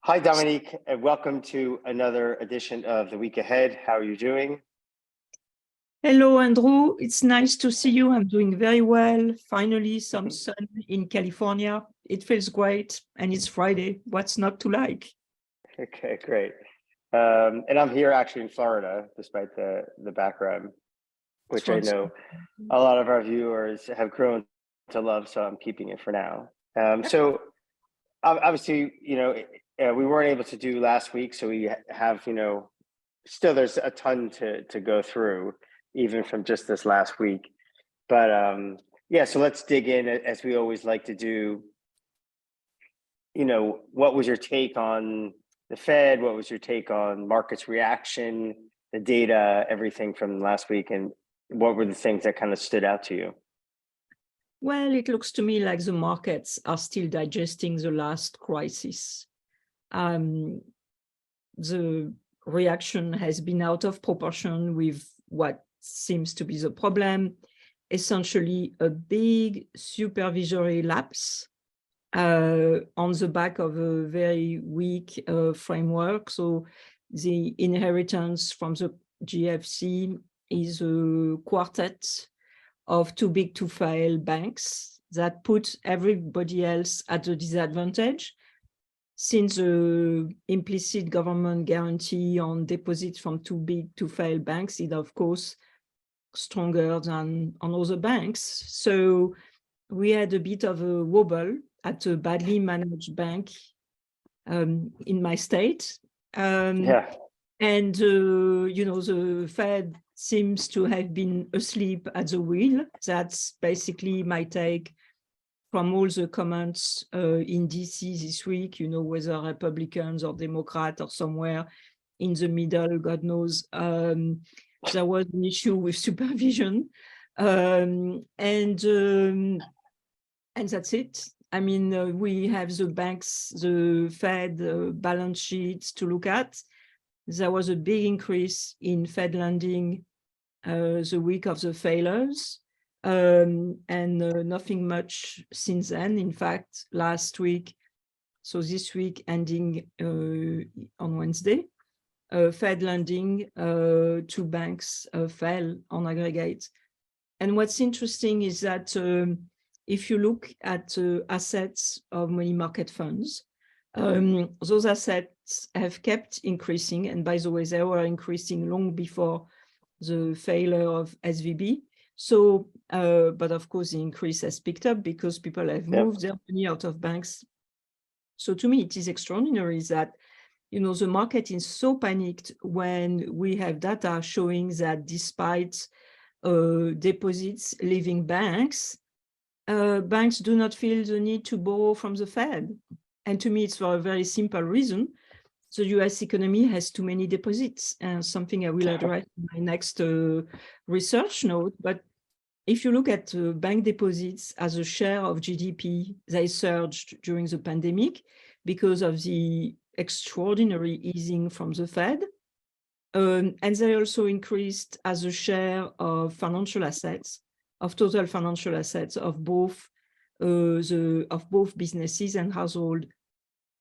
Hi, Dominique, and welcome to another edition of The Week Ahead. How are you doing? Hello, Andrew. It's nice to see you. I'm doing very well. Finally, some sun in California. It feels great, and it's Friday. What's not to like? Okay, great. And I'm here actually in Florida, despite the background, which I know a lot of our viewers have grown to love, so I'm keeping it for now. So obviously, we weren't able to do last week, so we have, still there's a ton to go through, even from just this last week. But yeah, so let's dig in as we always like to do. What was your take on the Fed? What was your take on markets reaction, the data, everything from last week? And what were the things that kind of stood out to you? Well, it looks to me like the markets are still digesting the last crisis. The reaction has been out of proportion with what seems to be the problem, essentially a big supervisory lapse on the back of a very weak framework. So the inheritance from the GFC is a quartet of too big to fail banks that put everybody else at a disadvantage, since the implicit government guarantee on deposits from too big to fail banks is, of course, stronger than on other banks. So we had a bit of a wobble at a badly managed bank in my state. Yeah. And, the Fed seems to have been asleep at the wheel. That's basically my take from all the comments in DC this week, whether Republicans or Democrat or somewhere in the middle, God knows. There was an issue with supervision. And that's it. I mean, we have the banks, the Fed balance sheets to look at. There was a big increase in Fed lending the week of the failures, and nothing much since then. In fact, last week, so this week ending on Wednesday, Fed lending to banks fell on aggregate. And what's interesting is that if you look at assets of money market funds, those assets have kept increasing. And by the way, they were increasing long before the failure of SVB. So, but of course, the increase has picked up because people have moved their money out of banks. So to me, it is extraordinary that, the market is so panicked when we have data showing that despite deposits leaving banks, banks do not feel the need to borrow from the Fed. And to me, it's for a very simple reason. The US economy has too many deposits, and something I will address in my next research note. But if you look at bank deposits as a share of GDP, they surged during the pandemic because of the extraordinary easing from the Fed. And they also increased as a share of financial assets, of total financial assets of both businesses and household.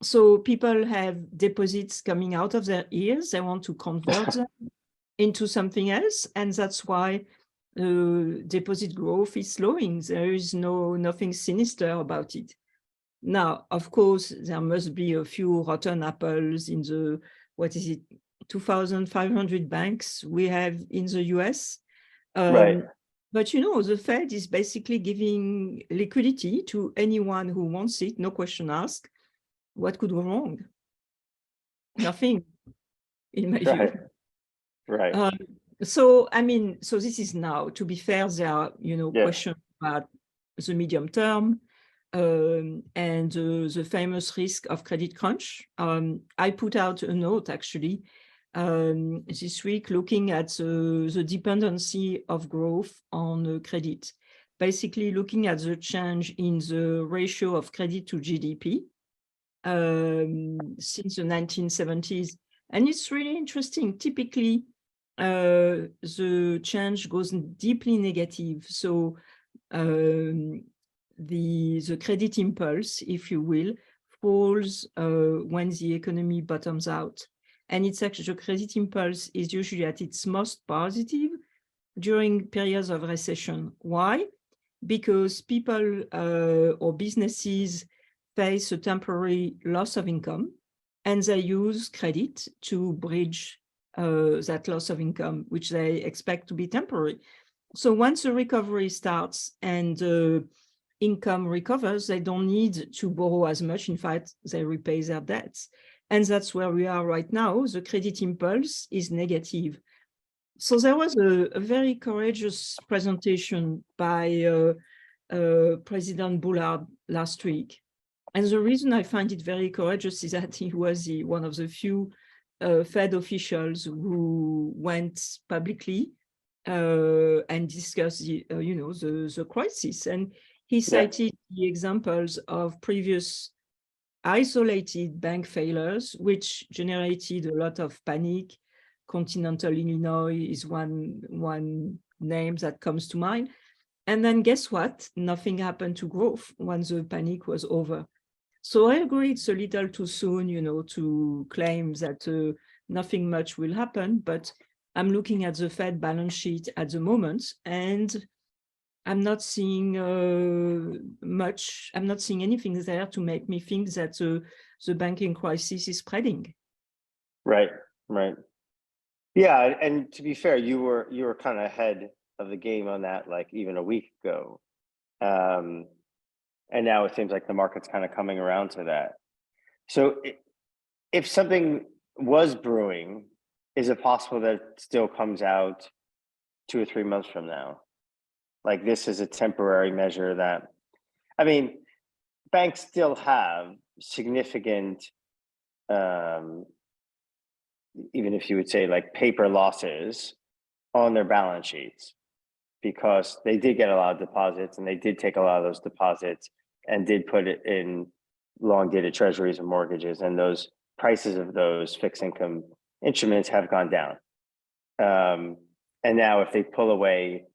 So people have deposits coming out of their ears. They want to convert them into something else, and that's why deposit growth is slowing. There is nothing sinister about it. Now, of course, there must be a few rotten apples in the 2,500 banks we have in the US. Right. But, the Fed is basically giving liquidity to anyone who wants it, no question asked. What could go wrong? Nothing, in my view. Right. So this is now, to be fair, there are, questions about the medium term and the famous risk of credit crunch. I put out a note, actually, this week looking at the dependency of growth on credit, basically looking at the change in the ratio of credit to GDP since the 1970s. And it's really interesting. Typically, the change goes deeply negative. So the credit impulse, if you will, falls when the economy bottoms out. And it's actually, the credit impulse is usually at its most positive during periods of recession. Why? Because people or businesses face a temporary loss of income, and they use credit to bridge that loss of income, which they expect to be temporary. So once the recovery starts and income recovers, they don't need to borrow as much. In fact, they repay their debts. And that's where we are right now. The credit impulse is negative. So there was a very courageous presentation by President Bullard last week. And the reason I find it very courageous is that he was one of the few Fed officials who went publicly and discussed the crisis. And he cited the examples of previous isolated bank failures, which generated a lot of panic. Continental Illinois is one name that comes to mind. And then guess what? Nothing happened to growth once the panic was over. So I agree it's a little too soon, to claim that nothing much will happen, but I'm looking at the Fed balance sheet at the moment, and I'm not seeing much. I'm not seeing anything there to make me think that the banking crisis is spreading. Right. Yeah, and to be fair, you were kind of ahead of the game on that, like even a week ago, and now it seems like the market's kind of coming around to that. So, if something was brewing, is it possible that it still comes out 2 or 3 months from now? Like this is a temporary measure that, I mean, banks still have significant, even if you would say like paper losses on their balance sheets, because they did get a lot of deposits and they did take a lot of those deposits and did put it in long dated treasuries and mortgages, and those prices of those fixed income instruments have gone down. And now if they pull away,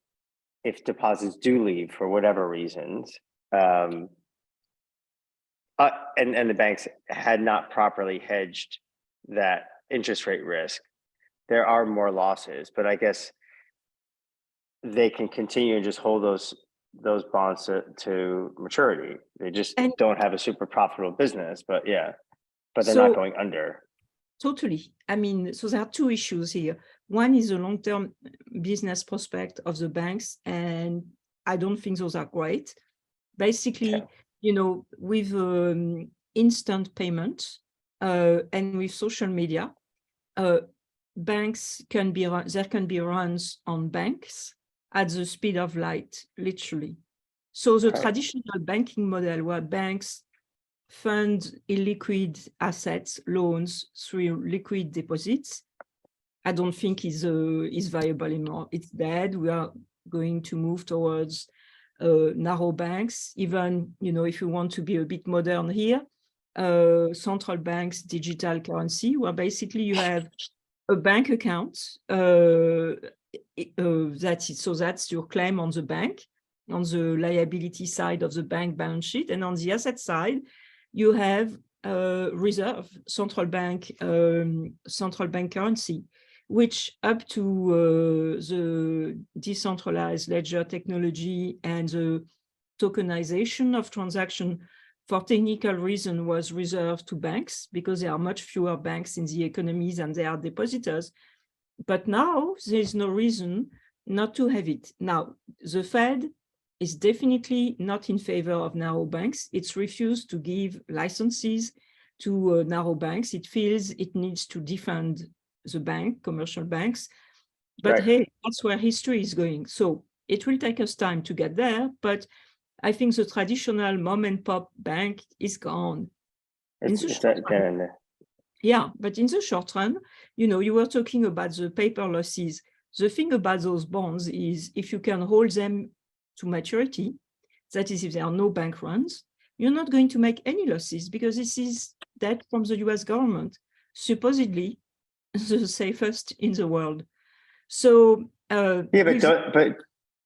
if deposits do leave for whatever reasons, and the banks had not properly hedged that interest rate risk, there are more losses. But I guess they can continue and just hold those bonds to maturity. They just don't have a super profitable business, but they're not going under. Totally. I mean, so there are two issues here. One is the long-term business prospect of the banks, and I don't think those are great. Basically, with instant payment and with social media, banks can be there can be runs on banks at the speed of light, literally. So the traditional banking model where banks fund illiquid assets, loans through liquid deposits, I don't think is viable anymore. It's dead. We are going to move towards narrow banks. Even, if you want to be a bit modern here, central banks, digital currency, where basically you have a bank account that's your claim on the bank, on the liability side of the bank balance sheet, and on the asset side, you have reserve central bank currency, which up to the decentralized ledger technology and the tokenization of transaction for technical reason was reserved to banks because there are much fewer banks in the economies and they are depositors. But now there's no reason not to have it. Now, the Fed is definitely not in favor of narrow banks. It's refused to give licenses to narrow banks. It feels it needs to defend the bank, commercial banks. But hey, that's where history is going. So it will take us time to get there, but I think the traditional mom and pop bank is gone. Yeah, but in the short run, you were talking about the paper losses. The thing about those bonds is if you can hold them to maturity, that is if there are no bank runs, you're not going to make any losses because this is debt from the US government, supposedly the safest in the world. So but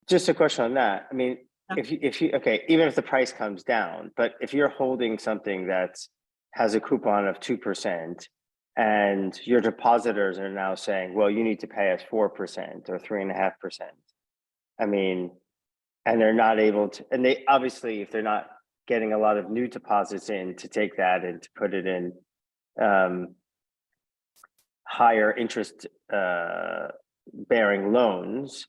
just a question on that. I mean, if you even if the price comes down, but if you're holding something that's has a coupon of 2%, and your depositors are now saying, well, you need to pay us 4% or 3.5%. I mean, and they're not able to, and they obviously, if they're not getting a lot of new deposits in to take that and to put it in higher interest bearing loans,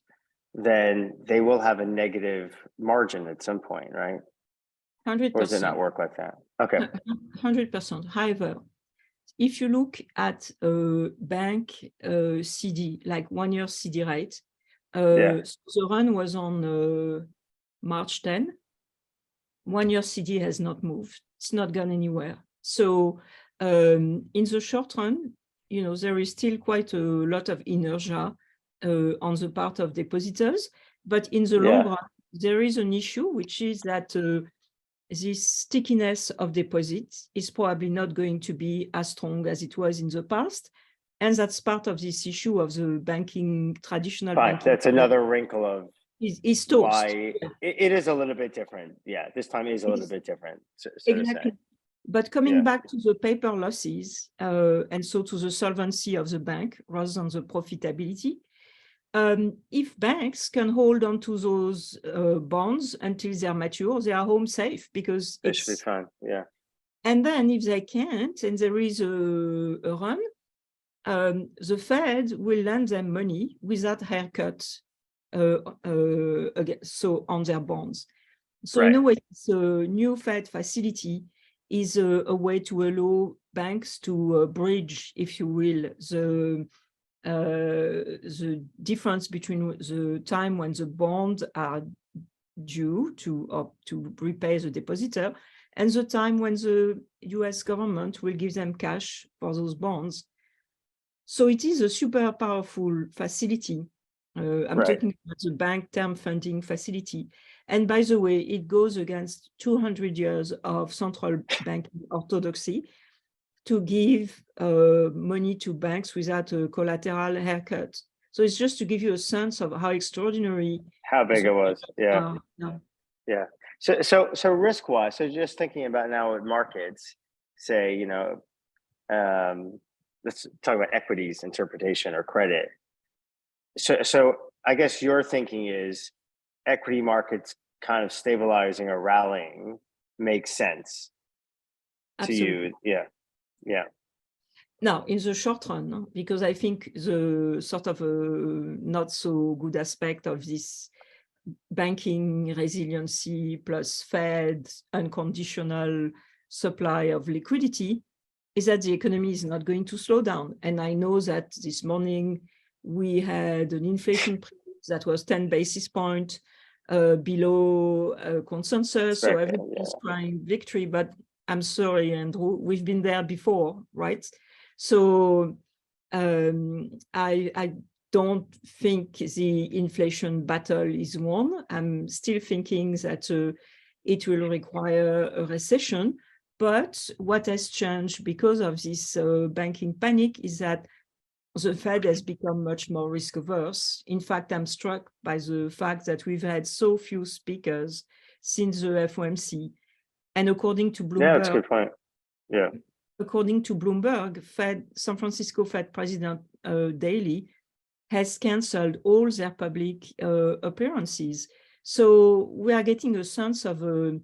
then they will have a negative margin at some point, right? 100%. Or does it not work like that? Okay. 100%. However, if you look at a bank CD, like 1 year CD rate, the run was on March 10. 1 year CD has not moved. It's not gone anywhere. So in the short run, you know, there is still quite a lot of inertia on the part of depositors. But in the long run, there is an issue, which is that this stickiness of deposits is probably not going to be as strong as it was in the past. And that's part of this issue of the banking, traditional banking. That's another wrinkle of is toast. Why it is a little bit different. Yeah, this time is a little bit different. So exactly. But coming back to the paper losses, and so to the solvency of the bank rather than the profitability, if banks can hold on to those bonds until they're mature, they are home safe because it should be fine. Yeah. And then if they can't, and there is a run, the Fed will lend them money without haircut, so on their bonds. So in a way, the new Fed facility is a way to allow banks to bridge, if you will, the difference between the time when the bonds are due to repay the depositor and the time when the US government will give them cash for those bonds. So it is a super powerful facility. I'm talking about the bank term funding facility. And by the way, it goes against 200 years of central banking orthodoxy to give money to banks without a collateral haircut. So it's just to give you a sense of how extraordinary. How big it was. Yeah. So risk-wise, so just thinking about now with markets, say, you know, let's talk about equities interpretation or credit. So I guess your thinking is equity markets kind of stabilizing or rallying makes sense to you. Yeah. Now, in the short run, because I think the sort of not so good aspect of this banking resiliency plus Fed unconditional supply of liquidity is that the economy is not going to slow down. And I know that this morning we had an inflation that was 10 basis points below consensus. So everybody's crying victory, but I'm sorry, Andrew, we've been there before, right? So I don't think the inflation battle is won. I'm still thinking that it will require a recession. But what has changed because of this banking panic is that the Fed has become much more risk averse. In fact, I'm struck by the fact that we've had so few speakers since the FOMC. And according to Bloomberg, that's a good point. Yeah. According to Bloomberg, San Francisco Fed President Daly has canceled all their public appearances. So we are getting a sense of a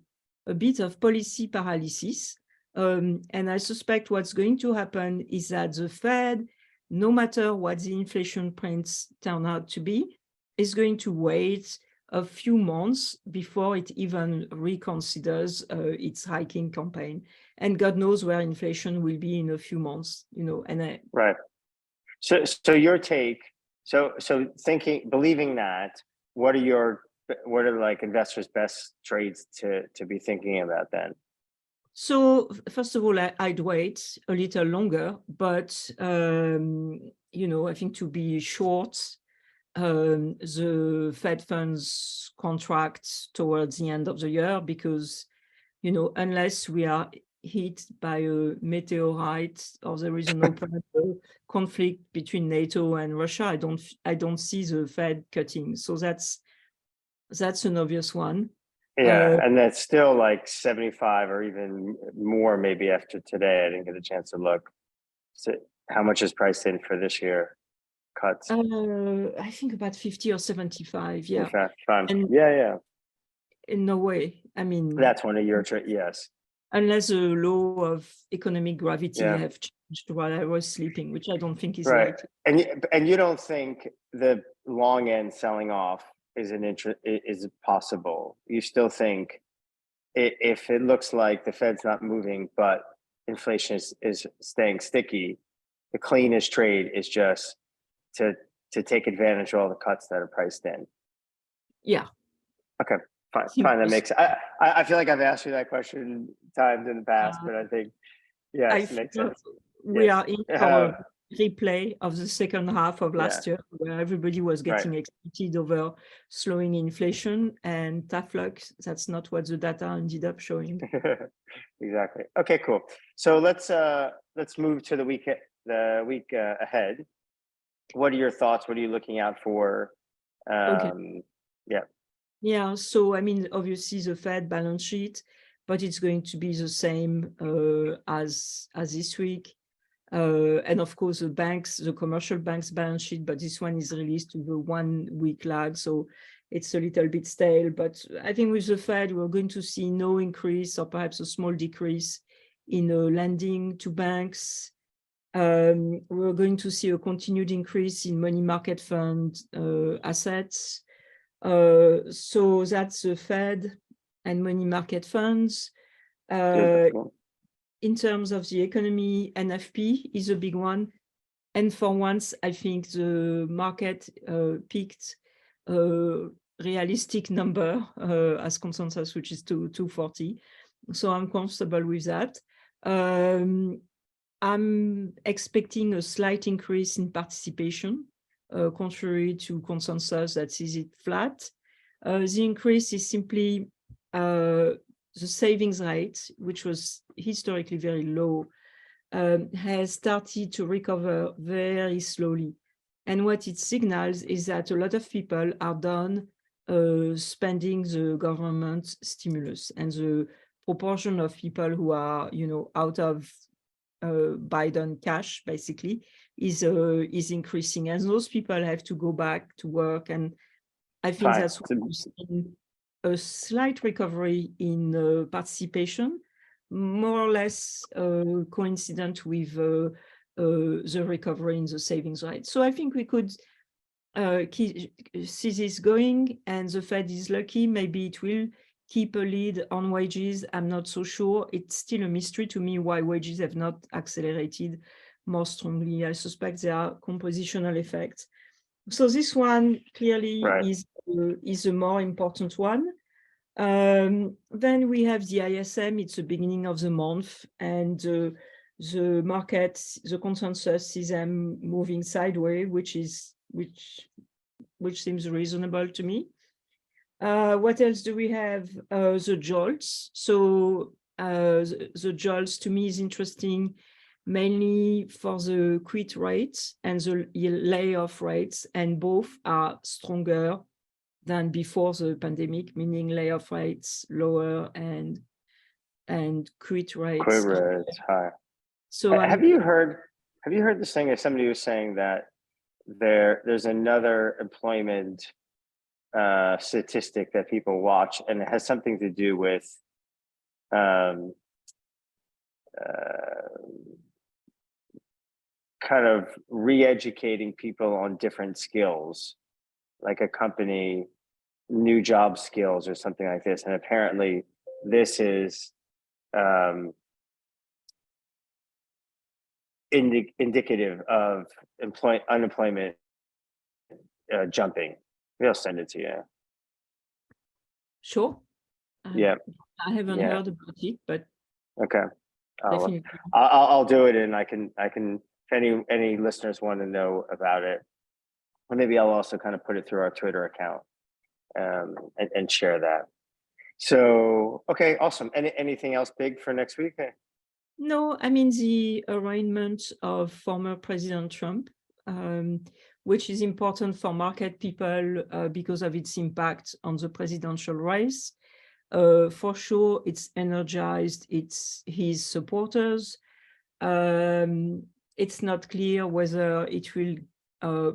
bit of policy paralysis. And I suspect what's going to happen is that the Fed, no matter what the inflation prints turn out to be, is going to wait a few months before it even reconsiders its hiking campaign. And God knows where inflation will be in a few months, you know. And right. So your take. So believing that, what are like investors' best trades to be thinking about then? So first of all, I'd wait a little longer, but you know, I think to be short the Fed funds contract towards the end of the year, because, you know, unless we are hit by a meteorite or there is an open conflict between NATO and Russia, I don't see the Fed cutting. So that's an obvious one. And that's still like 75 or even more maybe after today. I didn't get a chance to look. So how much is priced in for this year cuts? I think about 50 or 75. Yeah. Okay, fine. And Yeah. in no way. I mean, That's one of your yes. unless the law of economic gravity Yeah. have changed while I was sleeping, which I don't think is Right. likely. And you don't think the long end selling off is possible? You still think if it looks like the Fed's not moving, but inflation is staying sticky, the cleanest trade is just to take advantage of all the cuts that are priced in. Yeah. Okay, fine. That makes. I feel like I've asked you that question times in the past, but I think yes, I makes feel sense. we Yes. are in for a replay of the second half of last year, where everybody was getting excited over slowing inflation, and tough luck, that's not what the data ended up showing. Exactly. Okay, cool. So let's move to the week ahead. What are your thoughts? What are you looking out for? Okay. Yeah, so I mean, obviously the Fed balance sheet, but it's going to be the same as this week. And of course, the commercial banks balance sheet, but this one is released with a 1 week lag, so it's a little bit stale. But I think with the Fed, we're going to see no increase or perhaps a small decrease in lending to banks. We're going to see a continued increase in money market fund assets. So that's the Fed and money market funds. In terms of the economy, NFP is a big one. And for once, I think the market picked a realistic number as consensus, which is 240. So I'm comfortable with that. I'm expecting a slight increase in participation, contrary to consensus that sees it flat. The increase is simply the savings rate, which was historically very low, has started to recover very slowly. And what it signals is that a lot of people are done spending the government stimulus, and the proportion of people who are, out of Biden cash basically is increasing, as those people have to go back to work. And I think that's what we've seen, a slight recovery in participation, more or less coincident with the recovery in the savings rate. So I think we could see this going, and the Fed is lucky. Maybe it will keep a lead on wages. I'm not so sure. It's still a mystery to me why wages have not accelerated more strongly. I suspect there are compositional effects. So this one clearly is a more important one. Then we have the ISM. It's the beginning of the month, and the market, the consensus is them moving sideways, which seems reasonable to me. What else do we have? The jolts. So the jolts to me is interesting, mainly for the quit rates and the layoff rates, and both are stronger than before the pandemic, meaning layoff rates lower and quit rates higher. So have you heard this thing? As somebody was saying that there's another employment statistic that people watch, and it has something to do with kind of re-educating people on different skills, like a company, new job skills or something like this. And apparently this is indicative of unemployment jumping. They'll send it to you. Sure. Yeah. I haven't heard about it, but okay. Definitely. I'll do it, and I can if any listeners want to know about it, and maybe I'll also kind of put it through our Twitter account and share that. So okay, awesome. Anything else big for next week? No, I mean the arraignment of former President Trump, which is important for market people because of its impact on the presidential race. For sure, it's energized his supporters. It's not clear whether it will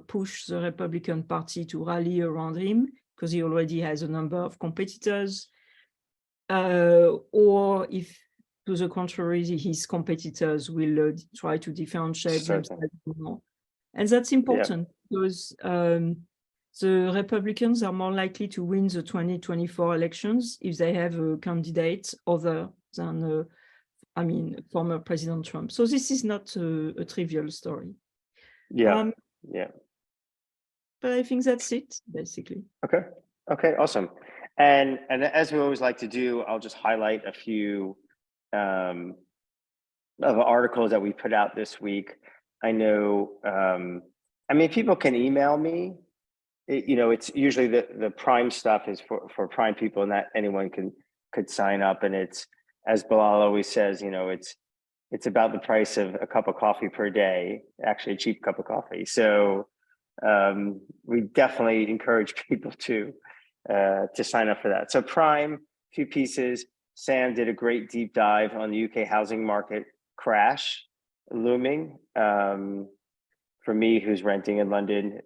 push the Republican Party to rally around him, because he already has a number of competitors, or if, to the contrary, his competitors will try to differentiate themselves more. And that's important because the Republicans are more likely to win the 2024 elections if they have a candidate other than, former President Trump. So this is not a trivial story. Yeah. But I think that's it, basically. Okay, awesome. And as we always like to do, I'll just highlight a few of articles that we put out this week. I know, people can email me. It's usually the Prime stuff is for Prime people, and that anyone could sign up. And it's, as Bilal always says, it's about the price of a cup of coffee per day, actually a cheap cup of coffee. So we definitely encourage people to sign up for that. So Prime, few pieces. Sam did a great deep dive on the UK housing market crash looming. For me, who's renting in London,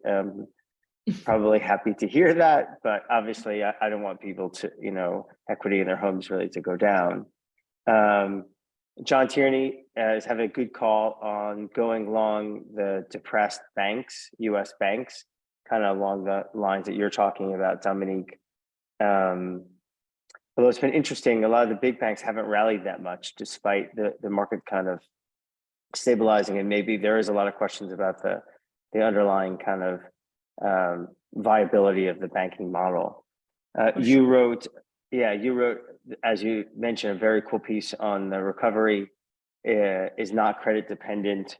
probably happy to hear that, but obviously I don't want people to, equity in their homes really to go down. John Tierney is having a good call on going long the depressed banks, US banks, kind of along the lines that you're talking about, Dominique. Although it's been interesting, a lot of the big banks haven't rallied that much despite the market kind of stabilizing, and maybe there is a lot of questions about the underlying kind of viability of the banking model. You wrote, as you mentioned, a very cool piece on the recovery is not credit dependent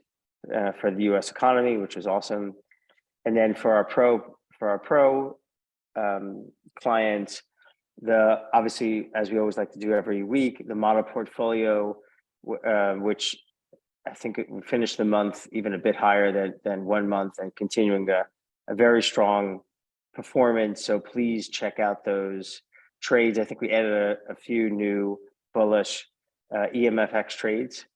for the U.S. economy, which is awesome. And then for our pro clients, obviously, as we always like to do every week, the model portfolio, which I think we finished the month even a bit higher than 1 month, and continuing a very strong performance. So please check out those trades. I think we added a few new bullish EMFX trades.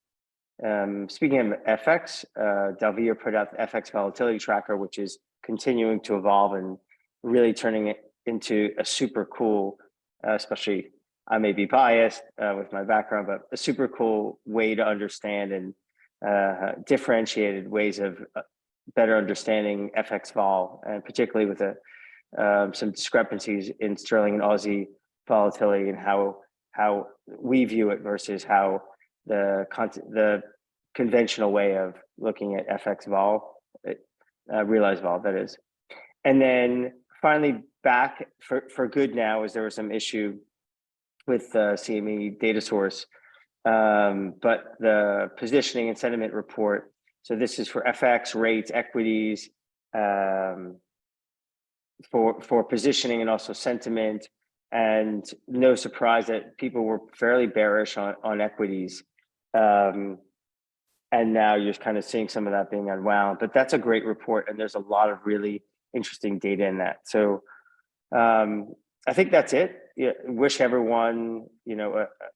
Speaking of FX, Dalvir put out the FX volatility tracker, which is continuing to evolve and really turning it into a super cool, especially I may be biased with my background, but a super cool way to understand and differentiated ways of better understanding FX vol, and particularly with some discrepancies in sterling and Aussie volatility, and how we view it versus how the conventional way of looking at FX vol, realized vol, that is. And then finally back for good now, as there was some issue with CME data source, but the positioning and sentiment report. So this is for FX, rates, equities, for positioning and also sentiment. And no surprise that people were fairly bearish on equities. And now you're kind of seeing some of that being unwound, but that's a great report. And there's a lot of really interesting data in that. So I think that's it. Wish everyone,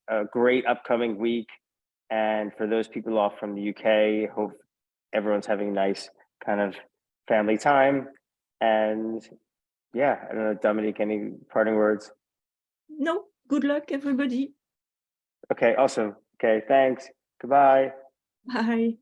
a great upcoming week. And for those people off from the UK, hope everyone's having a nice kind of family time. And I don't know, Dominique, any parting words? No, good luck, everybody. Okay, awesome. Okay, thanks. Goodbye. Bye.